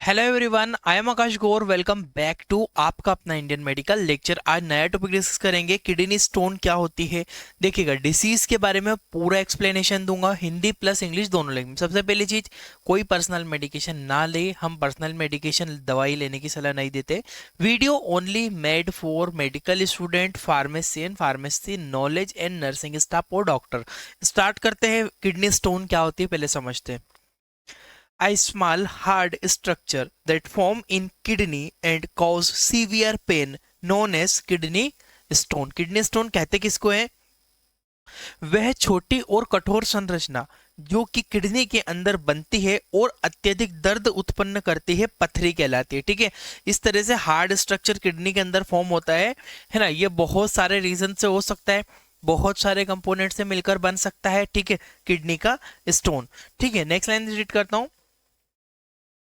Hello everyone, I am Akash Gaur. Welcome back to आपका अपना Indian medical lecture. आज नया टॉपिक डिस्कस करेंगे, किडनी स्टोन क्या होती है। देखिएगा, डिसीज के बारे में पूरा एक्सप्लेनेशन दूंगा, हिंदी प्लस इंग्लिश दोनों लैंग्वेज में। सबसे पहली चीज, कोई पर्सनल मेडिकेशन ना ले। हम पर्सनल मेडिकेशन दवाई लेने की सलाह नहीं देते। Video only made for medical student, pharmacy and pharmacy knowledge and nursing staff और डॉक्टर। स्टार्ट करते हैं। किडनी स्टोन क्या होती है पहले समझते हैं। A small hard structure that form in kidney and cause severe pain known as kidney stone। Kidney stone कहते किसको है? वह छोटी और कठोर संरचना जो कि किडनी के अंदर बनती है और अत्यधिक दर्द उत्पन्न करती है, पथरी कहलाती है। ठीक है, इस तरह से हार्ड स्ट्रक्चर किडनी के अंदर फॉर्म होता है ना। ये बहुत सारे रीजन से हो सकता है, बहुत सारे कंपोनेंट से मिलकर बन सकता है। ठीक है, किडनी का स्टोन। ठीक है, नेक्स्ट लाइन रीड करता हूं।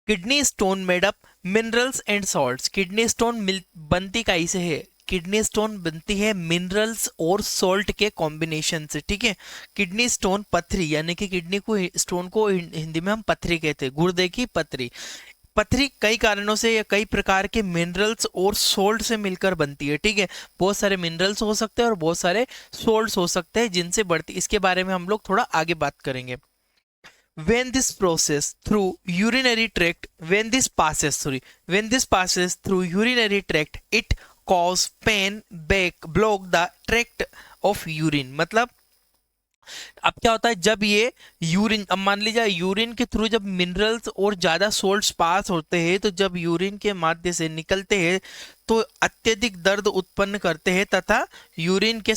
Kidney stone made up minerals and salts. Kidney stone बनती कैसे है? किडनी स्टोन बनती है मिनरल्स और सॉल्ट के कॉम्बिनेशन से। ठीक है, किडनी स्टोन पथरी, यानी कि किडनी को स्टोन को हिंदी में हम पथरी कहते हैं, गुर्दे की पथरी। पथरी कई कारणों से या कई प्रकार के मिनरल्स और सोल्ट से मिलकर बनती है। ठीक है, बहुत सारे मिनरल्स हो सकते हैं और बहुत सारे सोल्ट्स हो सकते हैं जिनसे बढ़ती। इसके बारे में हम लोग थोड़ा आगे बात करेंगे। When this process through urinary tract when this passes sorry when this passes through urinary tract, it cause pain, block the tract of urine। मतलब अब क्या होता है, जब ये यूरिन, अब मान लीजिए यूरिन के थ्रू जब मिनरल्स और ज्यादा सोल्ट्स पास होते हैं, तो जब यूरिन के माध्यम से निकलते हैं तो अत्यधिक दर्द उत्पन्न करते हैं तथा यूरिन के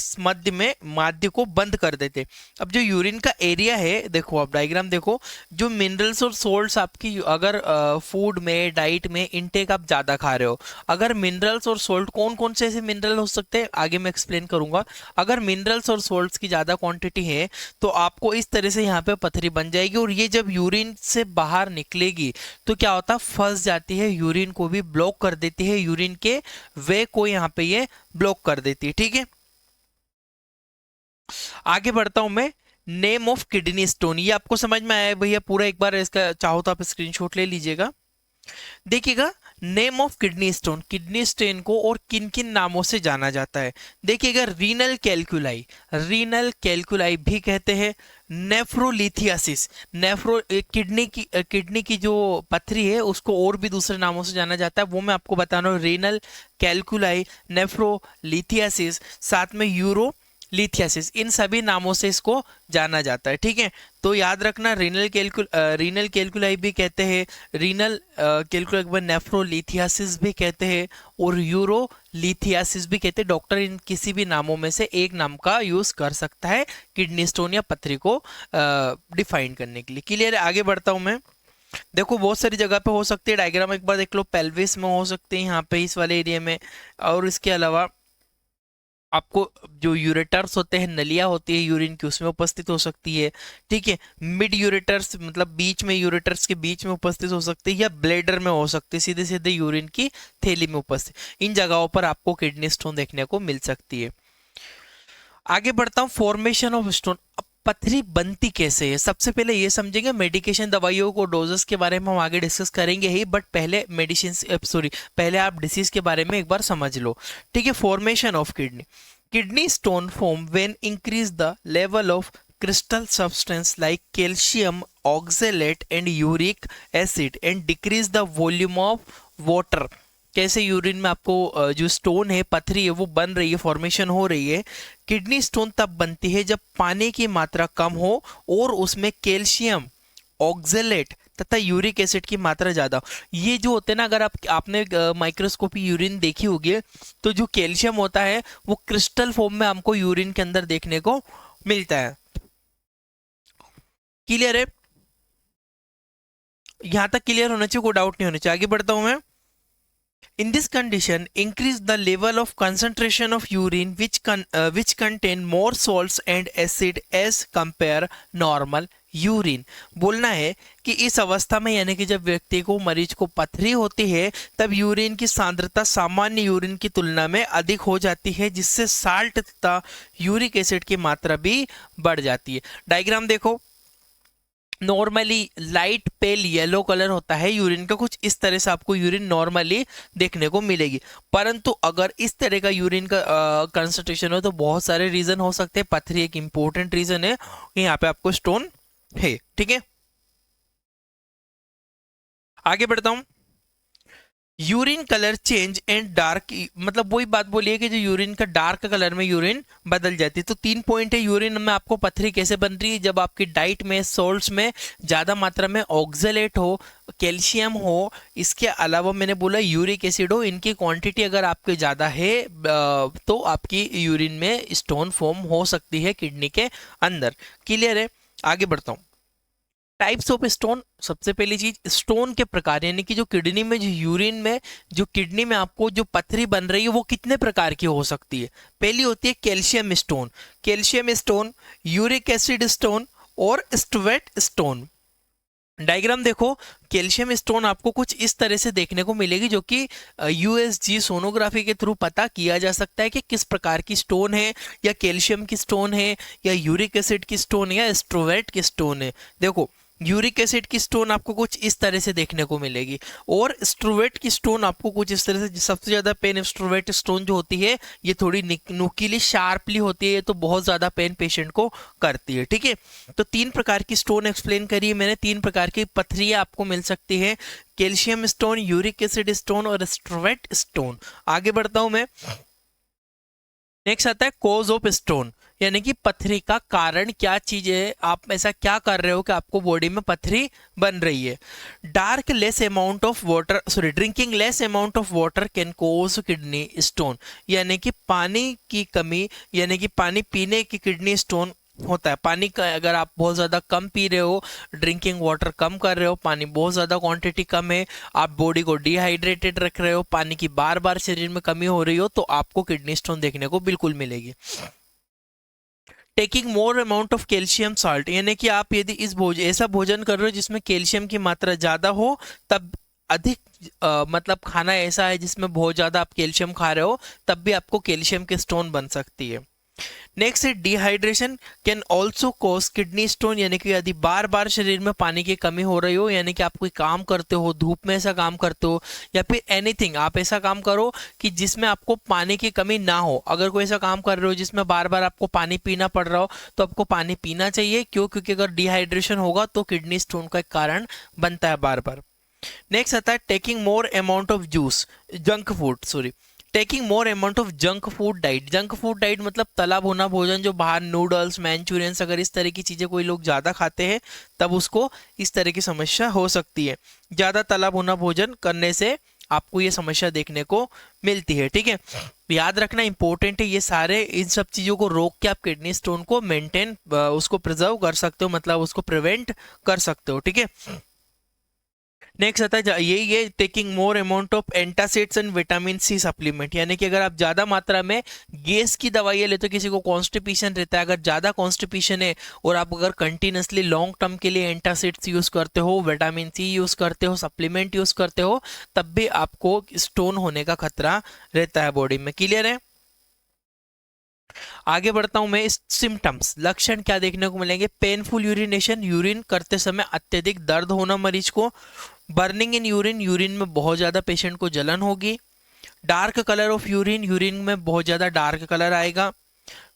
माध्य को बंद कर देते हैं। अब जो यूरिन का एरिया है, देखो आप डायग्राम देखो, जो मिनरल्स और सोल्ट्स आपकी अगर फूड में, डाइट में इनटेक आप ज्यादा खा रहे हो, अगर मिनरल्स और सोल्ट, कौन कौन से ऐसे मिनरल हो सकते हैं आगे मैं एक्सप्लेन करूंगा। अगर मिनरल्स और सोल्ट्स की ज्यादा क्वांटिटी है तो आपको इस तरह से यहाँ पे पथरी बन जाएगी, और ये जब यूरिन से बाहर निकलेगी तो क्या होता है, फंस जाती है, यूरिन को भी ब्लॉक कर देती है, यूरिन के वे को यहाँ पे ये ब्लॉक कर देती है। ठीक है, आगे बढ़ता हूं मैं। नेम ऑफ किडनी स्टोन, ये आपको समझ में आया भैया? पूरा एक बार इसका चाहो तो आप स्क्रीनशॉट ले लीजिएगा। देखिएगा, name of kidney stone, kidney stone को और किन किन नामों से जाना जाता है। देखिएगा, रीनल कैलकुलाई, रीनल कैलकुलाई भी कहते हैं। नेफ्रोलिथियासिस, किडनी की जो पथरी है उसको और भी दूसरे नामों से जाना जाता है, वो मैं आपको बता रहा हूँ। रीनल कैलकुलाई, नेफ्रोलिथियासिस, साथ में यूरो लिथियासिस, इन सभी नामों से इसको जाना जाता है। ठीक है, तो याद रखना, रीनल कैलकुलाई भी कहते हैं, रीनल कैलकुलाई नेफ्रोलिथियासिस भी कहते हैं, और यूरोलिथियासिस भी कहते हैं। डॉक्टर इन किसी भी नामों में से एक नाम का यूज कर सकता है किडनी स्टोन या पथरी को डिफाइन करने के लिए। क्लियर है? आगे बढ़ता हूं मैं। देखो, बहुत सारी जगह पे हो सकती है, डायग्राम एक बार देख लो, पेल्विस में हो सकते हैं, यहाँ पे इस वाले एरिया में, और इसके अलावा आपको जो यूरेटर्स होते हैं, नलियां होती है यूरिन की, उसमें उपस्थित हो सकती है। ठीक है, मिड यूरेटर्स मतलब बीच में, यूरेटर्स के बीच में उपस्थित हो सकती है, या ब्लेडर में हो सकती है, सीधे सीधे यूरिन की थैली में उपस्थित। इन जगहों पर आपको किडनी स्टोन देखने को मिल सकती है। आगे बढ़ता हूँ, फॉर्मेशन ऑफ स्टोन। पथरी बनती कैसे है, सबसे पहले ये समझेंगे। मेडिकेशन, दवाइयों को, डोजेस के बारे में हम आगे डिस्कस करेंगे ही, बट पहले पहले आप डिसीज के बारे में एक बार समझ लो। ठीक है, formation of kidney. Kidney stone form when increase the level of crystal substance like calcium oxalate and uric acid and decrease the volume of water। कैसे यूरिन में आपको जो स्टोन है, पथरी है, वो बन रही है, फॉर्मेशन हो रही है। किडनी स्टोन तब बनती है जब पानी की मात्रा कम हो और उसमें कैल्शियम, ऑक्जेलेट तथा यूरिक एसिड की मात्रा ज्यादा। ये जो होते हैं ना, अगर आपने माइक्रोस्कोपी यूरिन देखी होगी, तो जो कैल्शियम होता है वो क्रिस्टल फॉर्म में हमको यूरिन के अंदर देखने को मिलता है। क्लियर है? यहां तक क्लियर होना चाहिए, कोई डाउट नहीं होना चाहिए। आगे बढ़ता हूं मैं। In this condition, increase the level of concentration of urine which contain more salts and acid as compare normal urine. बोलना है कि इस अवस्था में, यानी कि जब व्यक्ति को, मरीज को पथरी होती है, तब यूरिन की सांद्रता सामान्य यूरिन की तुलना में अधिक हो जाती है, जिससे साल्ट तथा यूरिक एसिड की मात्रा भी बढ़ जाती है। डायग्राम देखो, normally light pale yellow colour होता है यूरिन का, कुछ इस तरह से आपको यूरिन नॉर्मली देखने को मिलेगी। परंतु अगर इस तरह का यूरिन का कंसंट्रेशन हो तो बहुत सारे रीजन हो सकते हैं। पथरी एक इंपॉर्टेंट रीजन है कि यहाँ पे आपको स्टोन है। ठीक है, आगे बढ़ता हूं। Urine colour change and dark, मतलब वही बात बोली है कि जो यूरिन का डार्क कलर में यूरिन बदल जाती है। तो 3 पॉइंट है यूरिन में आपको पथरी कैसे बन रही है। जब आपकी डाइट में सॉल्ट्स में ज़्यादा मात्रा में ऑक्जेलेट हो, कैल्शियम हो, इसके अलावा मैंने बोला यूरिक एसिड हो, इनकी क्वांटिटी अगर आपके ज़्यादा है तो आपकी यूरिन में स्टोन फॉर्म हो सकती है किडनी के अंदर। क्लियर है, आगे बढ़ता हूँ। टाइप्स ऑफ स्टोन, सबसे पहली चीज स्टोन के प्रकार, यानी कि जो किडनी में, जो यूरिन में, जो किडनी में आपको जो पथरी बन रही है वो कितने प्रकार की हो सकती है। पहली होती है calcium stone, calcium stone, uric acid stone और स्टुवेट स्टोन। डायग्राम देखो, कैल्शियम स्टोन आपको कुछ इस तरह से देखने को मिलेगी, जो कि यूएसजी सोनोग्राफी के थ्रू पता किया जा सकता है कि किस प्रकार की स्टोन है, या कैल्शियम की स्टोन है, या यूरिक एसिड की स्टोन है, या स्ट्रोवेट की स्टोन है। देखो, यूरिक एसिड की स्टोन आपको कुछ इस तरह से देखने को मिलेगी, और स्ट्रोवेट की स्टोन आपको कुछ इस तरह से। सबसे ज्यादा पेन स्ट्रोवेट स्टोन जो होती है ये थोड़ी नुकीली शार्पली होती है, तो बहुत ज्यादा पेन पेशेंट को करती है। ठीक है, तो 3 प्रकार की स्टोन एक्सप्लेन करी है मैंने, 3 प्रकार की पथरियां आपको मिल सकती है, calcium stone, uric acid stone और स्ट्रोवेट स्टोन। आगे बढ़ता हूं मैं। नेक्स्ट आता है कोज ऑफ स्टोन, यानी कि पथरी का कारण क्या चीज है, आप ऐसा क्या कर रहे हो कि आपको बॉडी में पथरी बन रही है। Dark less amount of water, sorry, drinking less amount of water can cause kidney stone, यानी कि पानी की कमी, यानी कि पानी पीने की किडनी स्टोन होता है। पानी का अगर आप बहुत ज़्यादा कम पी रहे हो, ड्रिंकिंग वाटर कम कर रहे हो, पानी बहुत ज़्यादा क्वांटिटी कम है, आप बॉडी को डिहाइड्रेटेड रख रहे हो, पानी की बार बार शरीर में कमी हो रही हो, तो आपको किडनी स्टोन देखने को बिल्कुल मिलेगी। Taking more amount of calcium salt, यानी कि आप यदि ऐसा भोजन कर रहे हो जिसमें कैल्शियम की मात्रा ज़्यादा हो, तब अधिक मतलब खाना ऐसा है जिसमें बहुत ज़्यादा आप कैल्शियम खा रहे हो, तब भी आपको कैल्शियम की स्टोन बन सकती है। नेक्स्ट है dehydration can also cause kidney stone, यानी कि यदि बार बार शरीर में पानी की कमी हो रही हो, यानी कि आप कोई काम करते हो, धूप में ऐसा काम करते हो, या फिर एनीथिंग आप ऐसा काम करो कि जिसमें आपको पानी की कमी ना हो। अगर कोई ऐसा काम कर रहे हो जिसमें बार बार आपको पानी पीना पड़ रहा हो, तो आपको पानी पीना चाहिए। क्यों? क्योंकि अगर डिहाइड्रेशन होगा तो किडनी स्टोन का एक कारण बनता है बार बार। नेक्स्ट आता है taking more amount of juice, junk food, sorry, taking more amount of junk food diet. Junk food diet मतलब तला भुना भोजन, जो बाहर नूडल्स, मैंचूरियंस, अगर इस तरह की चीज़ें कोई लोग ज़्यादा खाते हैं तब उसको इस तरह की समस्या हो सकती है। ज़्यादा तला भुना भोजन करने से आपको ये समस्या देखने को मिलती है। ठीक है, याद रखना इंपॉर्टेंट है, ये सारे इन सब चीज़ों को रोक के आप किडनी स्टोन को मेंटेन, उसको प्रिजर्व कर सकते हो, मतलब उसको प्रिवेंट कर सकते हो। ठीक है, नेक्स्ट आता है ये taking more amount of antacids and vitamin C supplement, यानी कि अगर आप ज्यादा मात्रा में गैस की दवाइयाँ लेते हो, किसी को कॉन्स्टिपेशन रहता है, अगर ज्यादा कॉन्स्टिपेशन है और आप अगर कंटिन्यूसली लॉन्ग टर्म के लिए एंटासिड्स यूज करते हो, विटामिन सी यूज करते हो, सप्लीमेंट यूज करते हो, तब भी आपको स्टोन होने का खतरा रहता है बॉडी में। क्लियर है, आगे बढ़ता हूं मैं। सिम्टम्स, लक्षण क्या देखने को मिलेंगे। पेनफुल यूरिनेशन, यूरिन करते समय अत्यधिक दर्द होना मरीज को। बर्निंग इन यूरिन, यूरिन में बहुत ज्यादा पेशेंट को जलन होगी। Dark colour of urine, urine में बहुत ज्यादा डार्क कलर आएगा।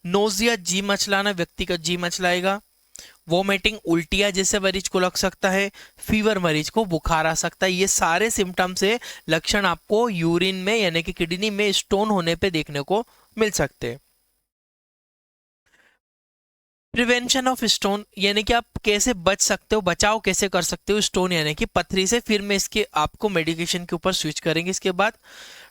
नोजिया, जी मचलाना, व्यक्ति का जी मचलाएगा। वोमिटिंग, उल्टियां जैसे मरीज को लग सकता है। फीवर, मरीज को बुखार आ सकता है। ये सारे सिम्टम्स है, लक्षण आपको यूरिन में यानी कि किडनी में स्टोन होने पे देखने को मिल सकते हैं। प्रिवेंशन ऑफ स्टोन, यानी कि आप कैसे बच सकते हो, बचाव कैसे कर सकते हो स्टोन यानी कि पथरी से। फिर मैं इसके आपको मेडिकेशन के ऊपर स्विच करेंगे इसके बाद।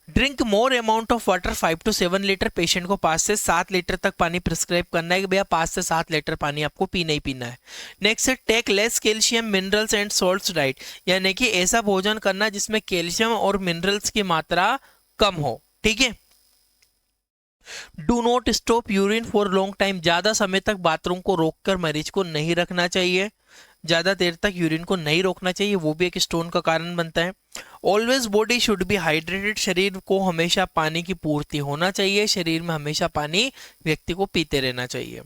Drink more amount of water, 5 to 7 litre, patient को 5 से 7 लीटर तक पानी प्रिस्क्राइब करना है कि भैया 5 से 7 लीटर पानी आपको पीना ही पीना है। नेक्स्ट है take less calcium, minerals and salts diet, यानी कि ऐसा भोजन करना जिसमें कैल्शियम और मिनरल्स की मात्रा कम हो। ठीक है, do not stop urine for long time, ज्यादा समय तक बाथरूम को रोककर मरीज को नहीं रखना चाहिए, ज्यादा देर तक यूरिन को नहीं रोकना चाहिए, वो भी एक स्टोन का कारण बनता है। Always body should be hydrated, शरीर को हमेशा पानी की पूर्ति होना चाहिए, शरीर में हमेशा पानी व्यक्ति को पीते रहना चाहिए।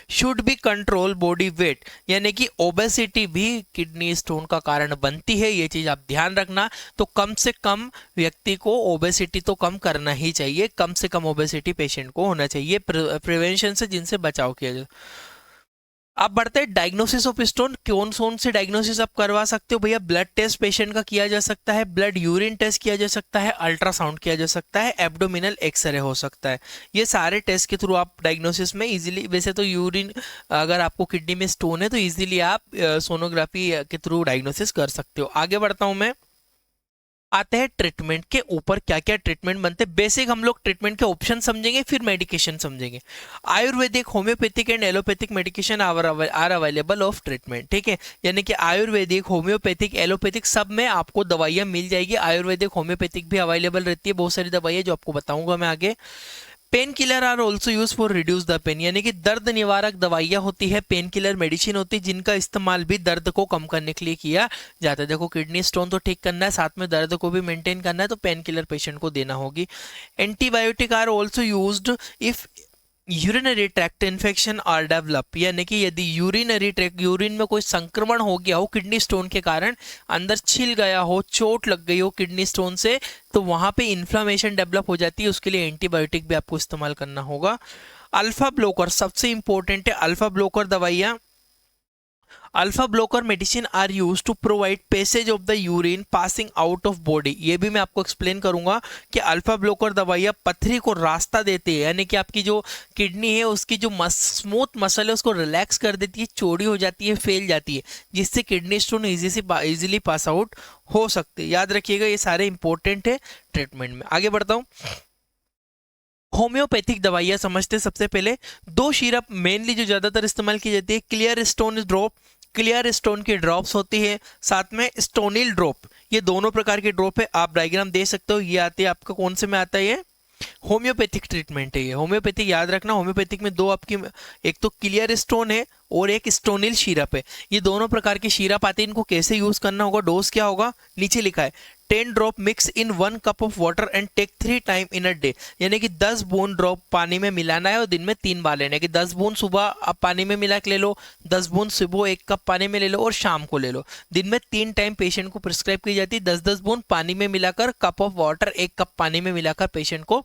Should be control body weight, यानी कि ओबेसिटी भी किडनी स्टोन का कारण बनती है, ये चीज आप ध्यान रखना। तो कम से कम व्यक्ति को ओबेसिटी तो कम करना ही चाहिए, कम से कम ओबेसिटी पेशेंट को होना चाहिए, प्रिवेंशन से जिनसे बचाव किया जाए। आप बढ़ते हैं डायग्नोसिस ऑफ स्टोन। कौन कौन से डायग्नोसिस आप करवा सकते हो भैया? ब्लड टेस्ट पेशेंट का किया जा सकता है, ब्लड यूरिन टेस्ट किया जा सकता है, अल्ट्रासाउंड किया जा सकता है, एब्डोमिनल एक्सरे हो सकता है। ये सारे टेस्ट के थ्रू आप डायग्नोसिस में इजीली, वैसे तो यूरिन, अगर आपको किडनी में स्टोन है तो इजीली आप सोनोग्राफी के थ्रू डायग्नोसिस कर सकते हो। आगे बढ़ता हूं मैं, आते हैं ट्रीटमेंट के ऊपर, क्या क्या ट्रीटमेंट बनते हैं। बेसिक हम लोग ट्रीटमेंट के ऑप्शन समझेंगे, फिर मेडिकेशन समझेंगे। Ayurvedic, homeopathic and allopathic medication are available of treatment, ठीक है। यानी कि आयुर्वेदिक, होम्योपैथिक, एलोपैथिक सब में आपको दवाइयां मिल जाएगी। आयुर्वेदिक, होम्योपैथिक भी अवेलेबल रहती है, बहुत सारी दवाइयां जो आपको बताऊंगा मैं आगे। Pain killer are also use for reduce the pain, यानी कि दर्द निवारक दवाइयां होती है, पेन किलर मेडिसिन होती है, जिनका इस्तेमाल भी दर्द को कम करने के लिए किया जाता है। देखो किडनी स्टोन तो ठीक करना है, साथ में दर्द को भी मेंटेन करना है, तो पेन किलर पेशेंट को देना होगी। Antibiotic are also used if urinary tract infection और डेवलप, यानी कि यदि यूरिनरी ट्रैक्ट, यूरिन में कोई संक्रमण हो गया हो किडनी स्टोन के कारण, अंदर छिल गया हो, चोट लग गई हो किडनी स्टोन से, तो वहां पे इन्फ्लामेशन डेवलप हो जाती है, उसके लिए एंटीबायोटिक भी आपको इस्तेमाल करना होगा। अल्फा ब्लोकर सबसे इंपॉर्टेंट है, अल्फा ब्लोकर दवाइयां, alpha blocker medicine are use to provide passage of the urine passing out of body. ये भी मैं आपको एक्सप्लेन करूंगा कि अल्फा ब्लोकर दवाइयां पथरी को रास्ता देती है, यानी कि आपकी जो किडनी है उसकी जो स्मूथ मसल है उसको रिलैक्स कर देती है, चौड़ी हो जाती है, फैल जाती है, जिससे kidney stone easily pass out हो सकते हैं। याद रखिएगा ये सारे इंपॉर्टेंट है ट्रीटमेंट में। आगे बढ़ता हूँ, होम्योपैथिक दवाइयां समझते हैं। सबसे पहले दो सिरप मेनली जो ज्यादातर इस्तेमाल की जाती है, clear stone drop, clear stone की ड्रॉप्स होती है, साथ में स्टोनिल ड्रॉप, ये दोनों प्रकार के ड्रॉप है। आप डायग्राम दे सकते हो, ये आते हैं आपका कौन से में आता है, ये होम्योपैथिक ट्रीटमेंट है। ये होम्योपैथिक याद रखना, होम्योपैथिक में दो आपकी, एक तो क्लियर स्टोन है और एक स्टोनिल सिरप है। ये दोनों प्रकार के सिरप आते हैं, इनको कैसे यूज करना होगा, डोज क्या होगा, नीचे लिखा है 10 drop mix in 1 cup of water and take 3 time in a day, यानी कि 10 बूंद ड्रॉप पानी में मिलाना है और दिन में 3 बार लेना है। कि 10 बूंद सुबह आप पानी में मिला के ले लो, 10 बूंद सुबह 1 कप पानी में ले लो और शाम को ले लो। दिन में 3 टाइम पेशेंट को प्रिस्क्राइब की जाती है, 10-10 बूंद पानी में मिलाकर, कप ऑफ वाटर 1 कप पानी में मिलाकर पेशेंट को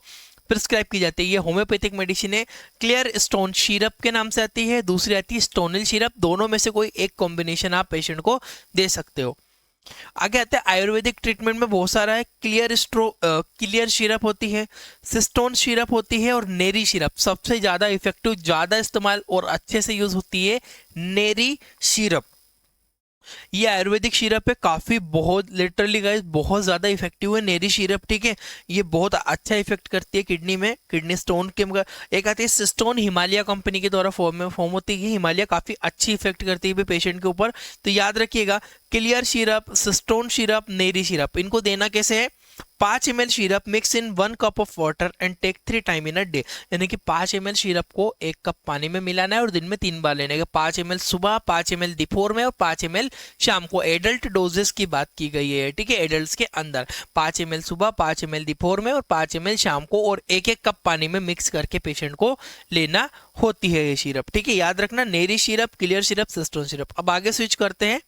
प्रिस्क्राइब की जाती है। ये होम्योपैथिक मेडिसिन है। क्लियर स्टोन सिरप के नाम से आती है, दूसरी आती है स्टोनिल सिरप, दोनों में से कोई एक कॉम्बिनेशन आप पेशेंट को दे सकते हो। आगे आते हैं आयुर्वेदिक ट्रीटमेंट में बहुत सारा है। क्लियर सिरप होती है, सिस्टोन सिरप होती है और नेरी सिरप। सबसे ज्यादा इफेक्टिव, ज्यादा इस्तेमाल और अच्छे से यूज होती है नेरी सिरप। ये आयुर्वेदिक सिरप है, काफी बहुत लिटरली गाइस बहुत ज्यादा इफेक्टिव है नेरी सिरप, ठीक है। ये बहुत अच्छा इफेक्ट करती है किडनी में, किडनी स्टोन के। एक आती है सिस्टोन, हिमालय कंपनी के द्वारा फॉर्म होती है। हिमालय काफी अच्छी इफेक्ट करती है पेशेंट के ऊपर, तो याद रखिएगा clear syrup, Cystone syrup, Neeri syrup, इनको देना कैसे है, 5 ml syrup mix in 1 cup of water and take 3 time in a day, यानी कि 5 ml सिरप को 1 कप पानी में मिलाना है और दिन में 3 बार लेने का। 5 ml सुबह, 5 ml दोपहर में और 5 ml शाम को। एडल्ट डोजेस की बात की गई है, ठीक है, एडल्ट्स के अंदर 5 ml सुबह, 5 ml दोपहर में और 5 ml शाम को, और एक एक कप पानी में मिक्स करके पेशेंट को लेना होती है ये सिरप, ठीक है। याद रखना Neeri syrup, clear syrup, Cystone syrup. अब आगे स्विच करते हैं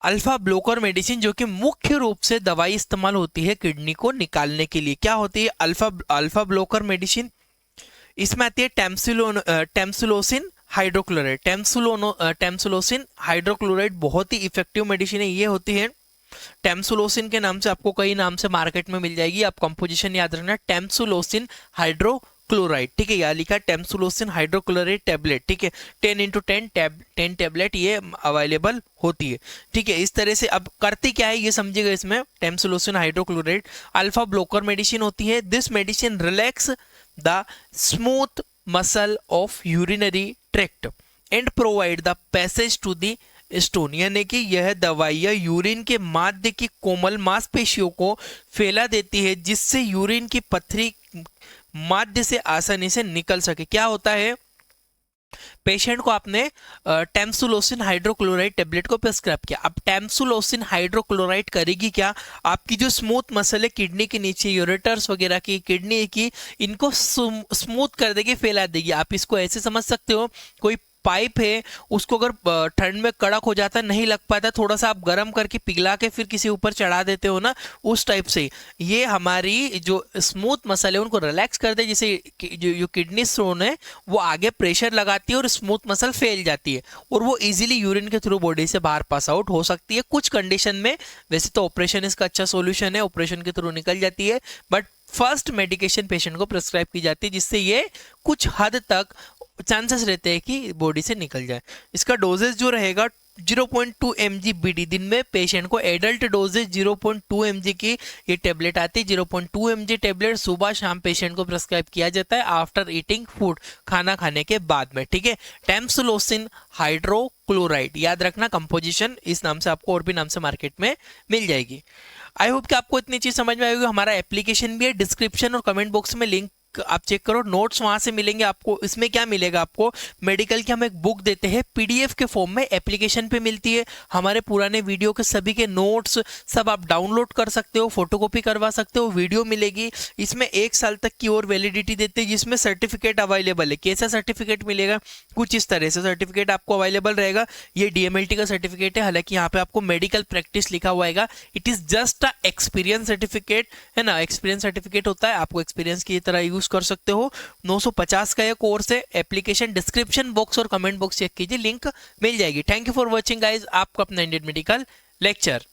अल्फा ब्लोकर मेडिसिन, जो कि मुख्य रूप से दवाई इस्तेमाल होती है किडनी को निकालने के लिए। क्या होती है अल्फा ब्लोकर मेडिसिन? इसमें आती है टेम्सुलोसिन हाइड्रोक्लोराइड। टेम्सुलोसिन हाइड्रोक्लोराइड बहुत ही इफेक्टिव मेडिसिन है। ये होती है टेम्सुलोसिन के नाम से, आपको कई नाम से मार्केट में मिल जाएगी, आप कंपोजिशन याद रखना, टेम्सुलोसिन हाइड्रोक्लोराइड, ठीक है। यहाँ लिखा है टेम्सुलोसिन हाइड्रोक्लोराइड टेबलेट, ठीक है, 10 टेबलेट ये अवेलेबल होती है, ठीक है। इस तरह से अब करती क्या है ये समझिएगा। इसमें tamsulosin hydrochloride alpha blocker medicine होती है। This medicine relax the smooth muscle of urinary tract and provide the passage to the stone, यानी कि यह दवाइयां यूरिन के माध्य की कोमल मांसपेशियों को फैला देती है, जिससे यूरिन की पथरी माध्य से आसानी से निकल सके। क्या होता है, पेशेंट को आपने टेम्सुलोसिन हाइड्रोक्लोराइड टेबलेट को प्रिस्क्राइब किया। अब टेम्सुलोसिन हाइड्रोक्लोराइड करेगी क्या, आपकी जो स्मूथ मसल है किडनी के नीचे, यूरेटर्स वगैरह की, किडनी की, इनको स्मूथ कर देगी, फैला देगी। आप इसको ऐसे समझ सकते हो, कोई पाइप है, उसको अगर ठंड में कड़क हो जाता है, नहीं लग पाता, थोड़ा सा आप गर्म करके पिघला के फिर किसी ऊपर चढ़ा देते हो ना, उस टाइप से ये हमारी जो स्मूथ मसल है उनको रिलैक्स कर दे, जिसे जो किडनी स्टोन है वो आगे प्रेशर लगाती है और स्मूथ मसल फैल जाती है और वो इजीली यूरिन के थ्रू बॉडी से बाहर पास आउट हो सकती है कुछ कंडीशन में। वैसे तो ऑपरेशन इसका अच्छा सॉल्यूशन है, ऑपरेशन के थ्रू निकल जाती है, बट फर्स्ट मेडिकेशन पेशेंट को प्रिस्क्राइब की जाती है जिससे ये कुछ हद तक चांसेस रहते हैं कि बॉडी से निकल जाए। इसका डोजेज जो रहेगा 0.2 mg BD, दिन में पेशेंट को एडल्ट डोजेज 0.2 mg की ये टेबलेट आती है। 0.2 mg टेबलेट सुबह शाम पेशेंट को प्रिस्क्राइब किया जाता है आफ्टर ईटिंग फूड, खाना खाने के बाद में, ठीक है। टेम्सुलोसिन हाइड्रोक्लोराइड, याद रखना कंपोजिशन इस नाम से, आपको और भी नाम से मार्केट में मिल जाएगी। आई होप कि आपको इतनी चीज समझ में आएगी। हमारा एप्लीकेशन भी है, डिस्क्रिप्शन और कमेंट बॉक्स में लिंक आप चेक करो, नोट्स वहां से मिलेंगे आपको। इसमें क्या मिलेगा आपको, मेडिकल की हम एक बुक देते हैं पीडीएफ के फॉर्म में, एप्लीकेशन पे मिलती है। हमारे पुराने वीडियो के सभी के नोट्स सब आप डाउनलोड कर सकते हो, फोटोकॉपी करवा सकते हो, वीडियो मिलेगी। इसमें 1 साल तक की और वैलिडिटी देते हैं, जिसमें सर्टिफिकेट अवेलेबल है। कैसा सर्टिफिकेट मिलेगा, कुछ इस तरह से सर्टिफिकेट आपको अवेलेबल रहेगा। ये डीएमएलटी का सर्टिफिकेट है, हालांकि यहाँ पे आपको मेडिकल प्रैक्टिस लिखा हुआ है, it is just a experience certificate है ना, एक्सपीरियंस सर्टिफिकेट होता है, आपको एक्सपीरियंस की तरह यूज कर सकते हो। 950 का ये कोर्स है। एप्लीकेशन डिस्क्रिप्शन बॉक्स और कमेंट बॉक्स चेक कीजिए, लिंक मिल जाएगी। Thank you for watching guys, आपका अपना इंडियन मेडिकल लेक्चर।